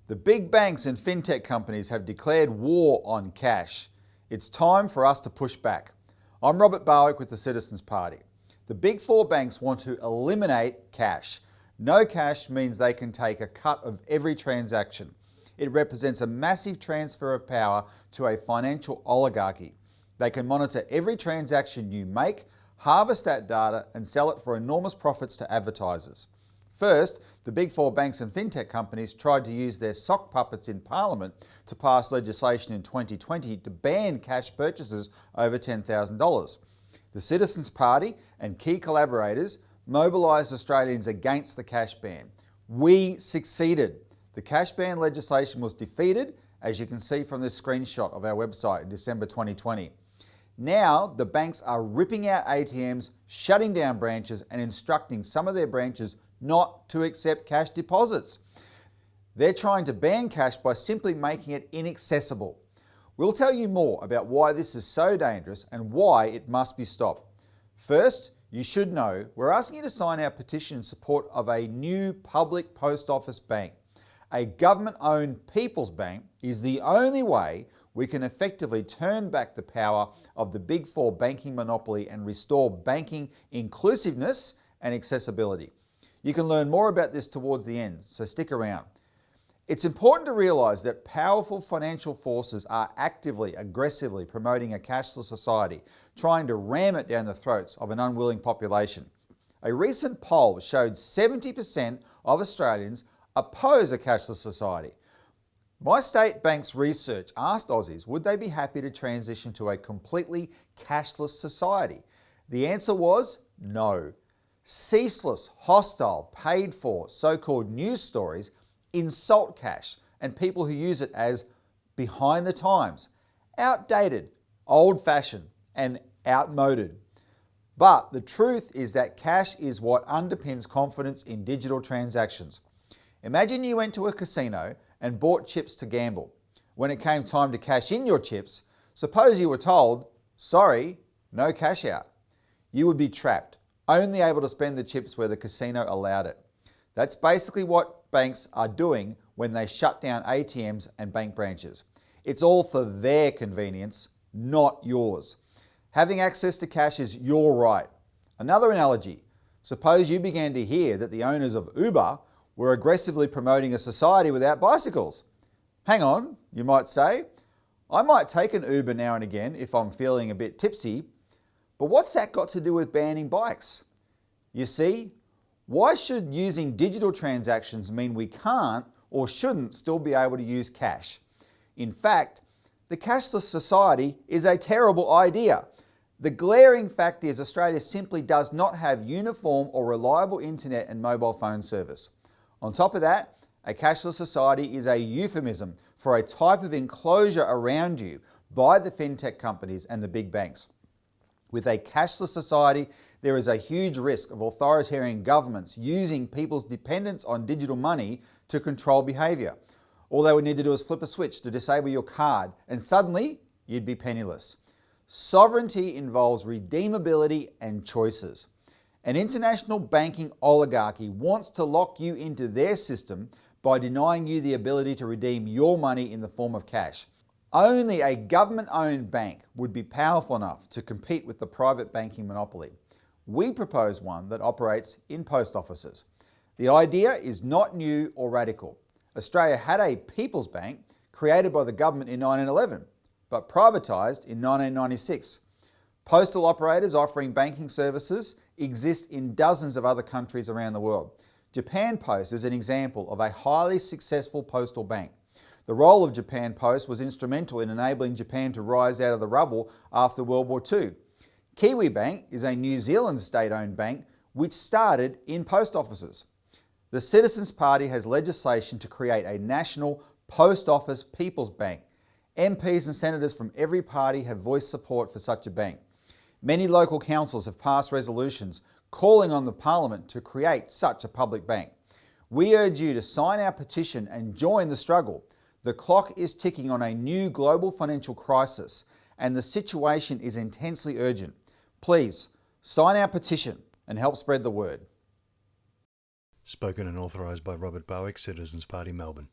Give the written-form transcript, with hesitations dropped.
The big banks and fintech companies have declared war on cash. It's time for us to push back. I'm Robert Barwick with the Citizens Party. The big four banks want to eliminate cash. No cash means they can take a cut of every transaction. It represents a massive transfer of power to a financial oligarchy. They can monitor every transaction you make, harvest that data and sell it for enormous profits to advertisers. First, the big four banks and fintech companies tried to use their sock puppets in Parliament to pass legislation in 2020 to ban cash purchases over $10,000. The Citizens Party and key collaborators mobilised Australians against the cash ban. We succeeded. The cash ban legislation was defeated, as you can see from this screenshot of our website in December 2020. Now, the banks are ripping out ATMs, shutting down branches and instructing some of their branches not to accept cash deposits. They're trying to ban cash by simply making it inaccessible. We'll tell you more about why this is so dangerous and why it must be stopped. First, you should know we're asking you to sign our petition in support of a new public post office bank. A government-owned people's bank is the only way we can effectively turn back the power of the big four banking monopoly and restore banking inclusiveness and accessibility. You can learn more about this towards the end, so stick around. It's important to realise that powerful financial forces are actively, aggressively promoting a cashless society, trying to ram it down the throats of an unwilling population. A recent poll showed 70% of Australians oppose a cashless society. My State Bank's research asked Aussies would they be happy to transition to a completely cashless society. The answer was no. Ceaseless, hostile, paid for, so-called news stories insult cash and people who use it as behind the times, outdated, old-fashioned and outmoded. But the truth is that cash is what underpins confidence in digital transactions. Imagine you went to a casino and bought chips to gamble. When it came time to cash in your chips, suppose you were told, sorry, no cash out. You would be trapped, only able to spend the chips where the casino allowed it. That's basically what banks are doing when they shut down ATMs and bank branches. It's all for their convenience, not yours. Having access to cash is your right. Another analogy, suppose you began to hear that the owners of Uber were aggressively promoting a society without bicycles. Hang on, you might say. I might take an Uber now and again if I'm feeling a bit tipsy, but what's that got to do with banning bikes? You see, why should using digital transactions mean we can't or shouldn't still be able to use cash? In fact, the cashless society is a terrible idea. The glaring fact is Australia simply does not have uniform or reliable internet and mobile phone service. On top of that, a cashless society is a euphemism for a type of enclosure around you by the fintech companies and the big banks. With a cashless society, there is a huge risk of authoritarian governments using people's dependence on digital money to control behaviour. All they would need to do is flip a switch to disable your card and suddenly you'd be penniless. Sovereignty involves redeemability and choices. An international banking oligarchy wants to lock you into their system by denying you the ability to redeem your money in the form of cash. Only a government-owned bank would be powerful enough to compete with the private banking monopoly. We propose one that operates in post offices. The idea is not new or radical. Australia had a People's Bank created by the government in 1911, but privatised in 1996. Postal operators offering banking services exist in dozens of other countries around the world. Japan Post is an example of a highly successful postal bank. The role of Japan Post was instrumental in enabling Japan to rise out of the rubble after World War II. Kiwi Bank is a New Zealand state-owned bank which started in post offices. The Citizens Party has legislation to create a national post office people's bank. MPs and senators from every party have voiced support for such a bank. Many local councils have passed resolutions calling on the Parliament to create such a public bank. We urge you to sign our petition and join the struggle. The clock is ticking on a new global financial crisis and the situation is intensely urgent. Please sign our petition and help spread the word. Spoken and authorised by Robert Barwick, Citizens Party, Melbourne.